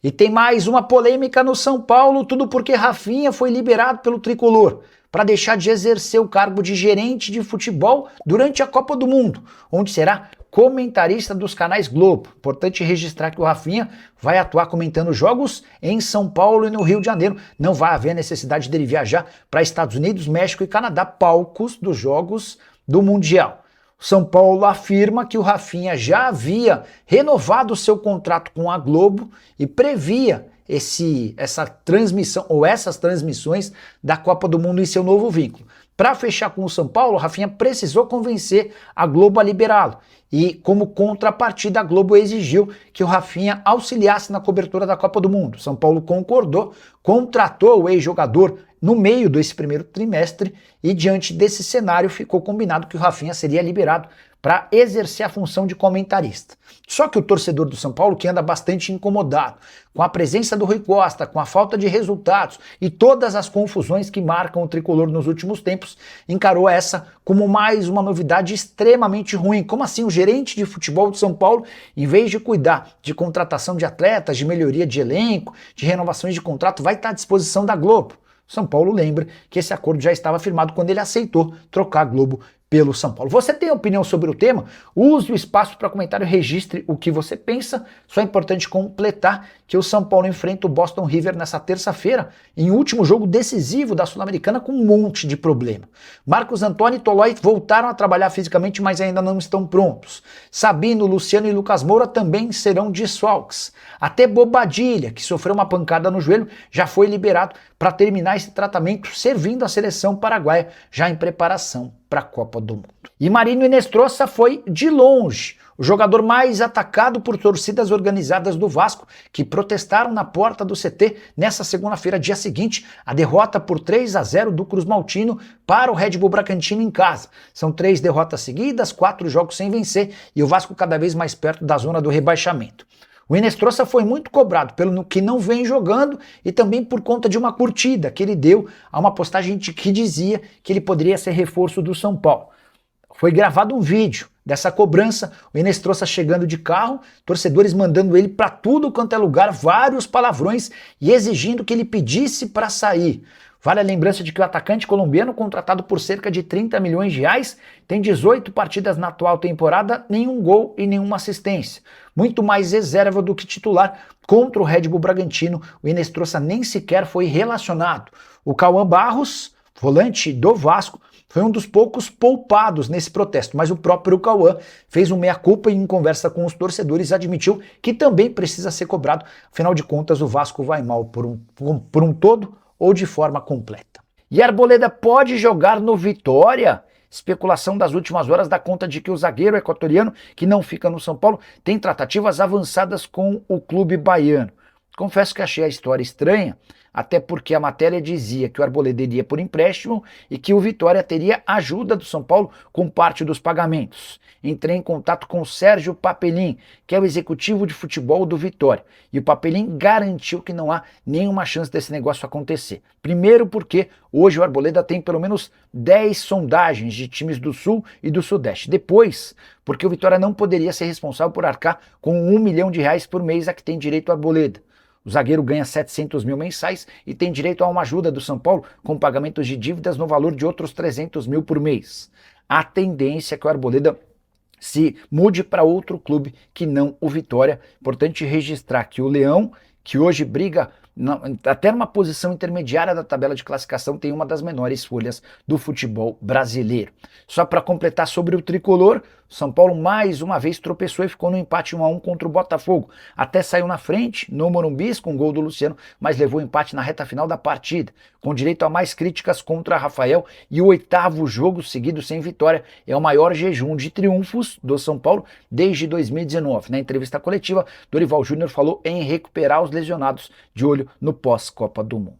E tem mais uma polêmica no São Paulo, tudo porque Rafinha foi liberado pelo Tricolor para deixar de exercer o cargo de gerente de futebol durante a Copa do Mundo, onde será comentarista dos canais Globo. Importante registrar que o Rafinha vai atuar comentando jogos em São Paulo e no Rio de Janeiro. Não vai haver necessidade dele viajar para Estados Unidos, México e Canadá, palcos dos jogos do Mundial. São Paulo afirma que o Rafinha já havia renovado seu contrato com a Globo e previa essa transmissão ou essas transmissões da Copa do Mundo em seu novo vínculo. Para fechar com o São Paulo, o Rafinha precisou convencer a Globo a liberá-lo. E, como contrapartida, a Globo exigiu que o Rafinha auxiliasse na cobertura da Copa do Mundo. São Paulo concordou, contratou o ex-jogador no meio desse primeiro trimestre e, diante desse cenário, ficou combinado que o Rafinha seria liberado para exercer a função de comentarista. Só que o torcedor do São Paulo, que anda bastante incomodado com a presença do Rui Costa, com a falta de resultados e todas as confusões que marcam o tricolor nos últimos tempos, encarou essa como mais uma novidade extremamente ruim. Como assim o gerente de futebol de São Paulo, em vez de cuidar de contratação de atletas, de melhoria de elenco, de renovações de contrato, vai estar à disposição da Globo? São Paulo lembra que esse acordo já estava firmado quando ele aceitou trocar a Globo pelo São Paulo. Você tem opinião sobre o tema? Use o espaço para comentário e registre o que você pensa. Só é importante completar que o São Paulo enfrenta o Boston River nessa terça-feira, em último jogo decisivo da Sul-Americana, com um monte de problema. Marcos Antônio e Tolói voltaram a trabalhar fisicamente, mas ainda não estão prontos. Sabino, Luciano e Lucas Moura também serão desfalques. Até Bobadilha, que sofreu uma pancada no joelho, já foi liberado para terminar esse tratamento, servindo a seleção paraguaia já em preparação para a Copa do Mundo. E Marino Inestrosa foi, de longe, o jogador mais atacado por torcidas organizadas do Vasco, que protestaram na porta do CT nessa segunda-feira, dia seguinte, a derrota por 3-0 do Cruz Maltino para o Red Bull Bragantino em casa. São 3 derrotas seguidas, 4 jogos sem vencer e o Vasco cada vez mais perto da zona do rebaixamento. O Inestrosa foi muito cobrado pelo que não vem jogando e também por conta de uma curtida que ele deu a uma postagem que dizia que ele poderia ser reforço do São Paulo. Foi gravado um vídeo dessa cobrança, o Inestrosa chegando de carro, torcedores mandando ele para tudo quanto é lugar, vários palavrões e exigindo que ele pedisse para sair. Vale a lembrança de que o atacante colombiano, contratado por cerca de 30 milhões de reais, tem 18 partidas na atual temporada, nenhum gol e nenhuma assistência. Muito mais reserva do que titular. Contra o Red Bull Bragantino, o Inestrosa nem sequer foi relacionado. O Cauã Barros, volante do Vasco, foi um dos poucos poupados nesse protesto, mas o próprio Cauã fez um meia-culpa e em conversa com os torcedores admitiu que também precisa ser cobrado. Afinal de contas, o Vasco vai mal por um todo ou de forma completa. E Arboleda pode jogar no Vitória? Especulação das últimas horas dá conta de que o zagueiro equatoriano, que não fica no São Paulo, tem tratativas avançadas com o clube baiano. Confesso que achei a história estranha, até porque a matéria dizia que o Arboleda iria por empréstimo e que o Vitória teria ajuda do São Paulo com parte dos pagamentos. Entrei em contato com o Sérgio Papelin, que é o executivo de futebol do Vitória, e o Papelin garantiu que não há nenhuma chance desse negócio acontecer. Primeiro porque hoje o Arboleda tem pelo menos 10 sondagens de times do Sul e do Sudeste. Depois, porque o Vitória não poderia ser responsável por arcar com R$1 milhão por mês a que tem direito o Arboleda. O zagueiro ganha 700 mil mensais e tem direito a uma ajuda do São Paulo com pagamentos de dívidas no valor de outros 300 mil por mês. A tendência é que o Arboleda se mude para outro clube que não o Vitória. Importante registrar que o Leão, que hoje briga até numa posição intermediária da tabela de classificação, tem uma das menores folhas do futebol brasileiro. Só para completar sobre o tricolor, São Paulo mais uma vez tropeçou e ficou no empate 1-1 contra o Botafogo. Até saiu na frente no Morumbi com o gol do Luciano, mas levou empate na reta final da partida, com direito a mais críticas contra Rafael, e o 8º jogo seguido sem vitória. É o maior jejum de triunfos do São Paulo desde 2019. Na entrevista coletiva, Dorival Júnior falou em recuperar os lesionados, de olho no pós-Copa do Mundo.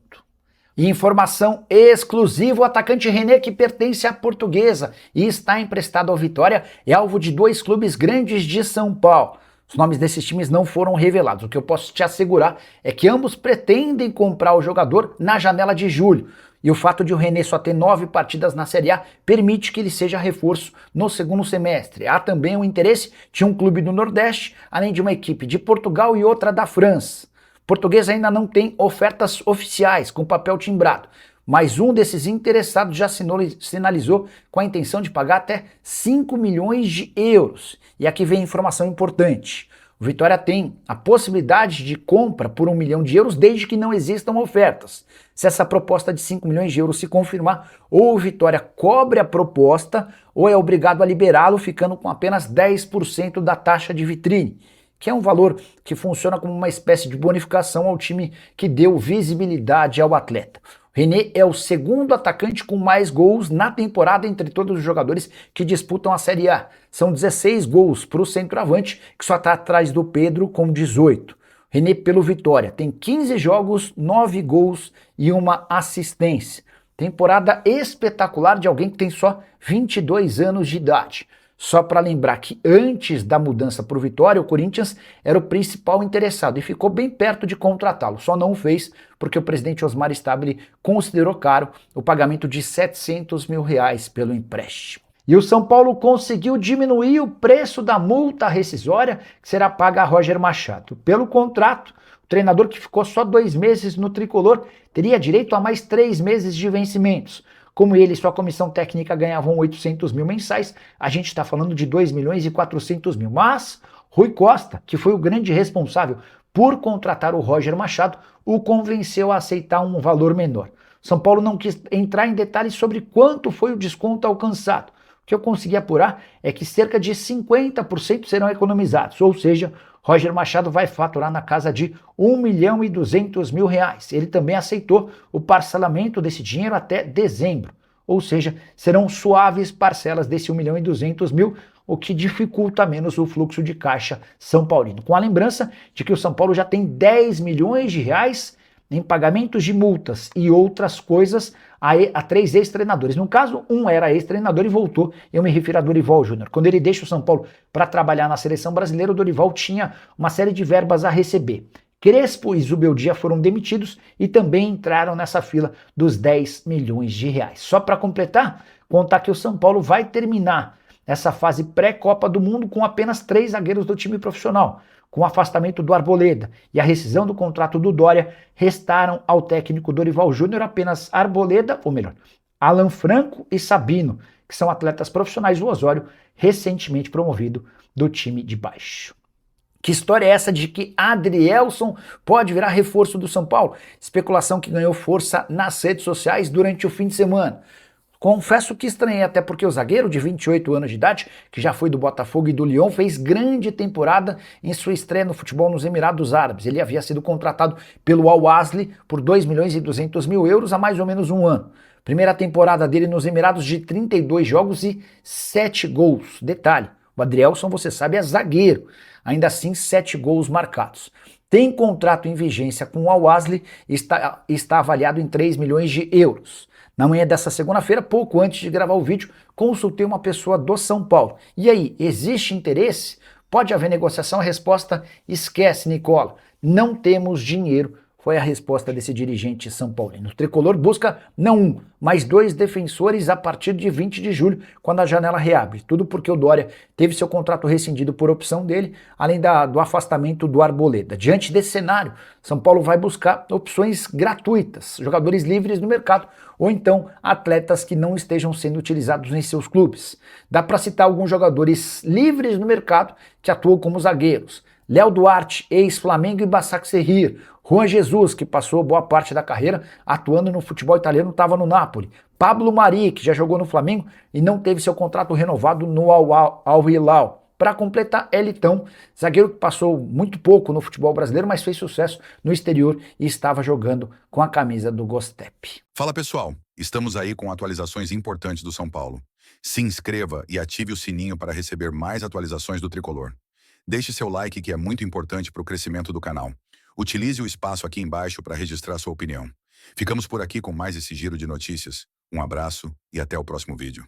E informação exclusiva, o atacante René, que pertence à Portuguesa e está emprestado ao Vitória, é alvo de 2 clubes grandes de São Paulo. Os nomes desses times não foram revelados. O que eu posso te assegurar é que ambos pretendem comprar o jogador na janela de julho. E o fato de o René só ter 9 partidas na Série A permite que ele seja reforço no segundo semestre. Há também o interesse de um clube do Nordeste, além de uma equipe de Portugal e outra da França. Português ainda não tem ofertas oficiais com papel timbrado, mas um desses interessados já sinalizou com a intenção de pagar até 5 milhões de euros. E aqui vem informação importante. O Vitória tem a possibilidade de compra por 1 milhão de euros desde que não existam ofertas. Se essa proposta de 5 milhões de euros se confirmar, ou o Vitória cobre a proposta ou é obrigado a liberá-lo ficando com apenas 10% da taxa de vitrine, que é um valor que funciona como uma espécie de bonificação ao time que deu visibilidade ao atleta. René é o segundo atacante com mais gols na temporada entre todos os jogadores que disputam a Série A. São 16 gols para o centroavante, que só está atrás do Pedro com 18. René, pelo Vitória, tem 15 jogos, 9 gols e uma assistência. Temporada espetacular de alguém que tem só 22 anos de idade. Só para lembrar que antes da mudança para o Vitória, o Corinthians era o principal interessado e ficou bem perto de contratá-lo. Só não o fez porque o presidente Osmar Stabile considerou caro o pagamento de 700 mil reais pelo empréstimo. E o São Paulo conseguiu diminuir o preço da multa rescisória que será paga a Roger Machado. Pelo contrato, o treinador que ficou só 2 meses no tricolor teria direito a mais 3 meses de vencimentos. Como ele e sua comissão técnica ganhavam 800 mil mensais, a gente está falando de 2 milhões e 400 mil. Mas Rui Costa, que foi o grande responsável por contratar o Roger Machado, o convenceu a aceitar um valor menor. São Paulo não quis entrar em detalhes sobre quanto foi o desconto alcançado. O que eu consegui apurar é que cerca de 50% serão economizados, ou seja, Roger Machado vai faturar na casa de 1 milhão e 200 mil reais. Ele também aceitou o parcelamento desse dinheiro até dezembro, ou seja, serão suaves parcelas desse 1 milhão e 200 mil, o que dificulta menos o fluxo de caixa são paulino. Com a lembrança de que o São Paulo já tem 10 milhões de reais em pagamentos de multas e outras coisas a 3 ex-treinadores. No caso, um era ex-treinador e voltou. Eu me refiro a Dorival Júnior. Quando ele deixa o São Paulo para trabalhar na seleção brasileira, o Dorival tinha uma série de verbas a receber. Crespo e Zubeldia foram demitidos e também entraram nessa fila dos 10 milhões de reais. Só para completar, contar que o São Paulo vai terminar essa fase pré-Copa do Mundo com apenas 3 zagueiros do time profissional. Com o afastamento do Arboleda e a rescisão do contrato do Dória, restaram ao técnico Dorival Júnior apenas Arboleda, ou melhor, Alan Franco e Sabino, que são atletas profissionais do Osório, recentemente promovido do time de baixo. Que história é essa de que Adrielson pode virar reforço do São Paulo? Especulação que ganhou força nas redes sociais durante o fim de semana. Confesso que estranhei, até porque o zagueiro de 28 anos de idade, que já foi do Botafogo e do Lyon, fez grande temporada em sua estreia no futebol nos Emirados Árabes. Ele havia sido contratado pelo Al-Ahly por 2 milhões e 200 mil euros há mais ou menos um ano. Primeira temporada dele nos Emirados de 32 jogos e 7 gols. Detalhe, o Adrielson, você sabe, é zagueiro. Ainda assim, 7 gols marcados. Tem contrato em vigência com o Al-Ahly e está avaliado em 3 milhões de euros. Na manhã dessa segunda-feira, pouco antes de gravar o vídeo, consultei uma pessoa do São Paulo. E aí, existe interesse? Pode haver negociação? A resposta: esquece, Nicola. Não temos dinheiro. Foi a resposta desse dirigente são paulino. O tricolor busca não um, mas 2 defensores a partir de 20 de julho, quando a janela reabre. Tudo porque o Dória teve seu contrato rescindido por opção dele, além do afastamento do Arboleda. Diante desse cenário, São Paulo vai buscar opções gratuitas, jogadores livres no mercado, ou então atletas que não estejam sendo utilizados em seus clubes. Dá para citar alguns jogadores livres no mercado que atuam como zagueiros. Léo Duarte, ex-Flamengo e Basak Serrir. Juan Jesus, que passou boa parte da carreira atuando no futebol italiano, estava no Napoli. Pablo Mari, que já jogou no Flamengo e não teve seu contrato renovado no Al-Hilal. Para completar, Elitão, zagueiro que passou muito pouco no futebol brasileiro, mas fez sucesso no exterior e estava jogando com a camisa do Gostep. Fala pessoal, estamos aí com atualizações importantes do São Paulo. Se inscreva e ative o sininho para receber mais atualizações do Tricolor. Deixe seu like, que é muito importante para o crescimento do canal. Utilize o espaço aqui embaixo para registrar sua opinião. Ficamos por aqui com mais esse giro de notícias. Um abraço e até o próximo vídeo.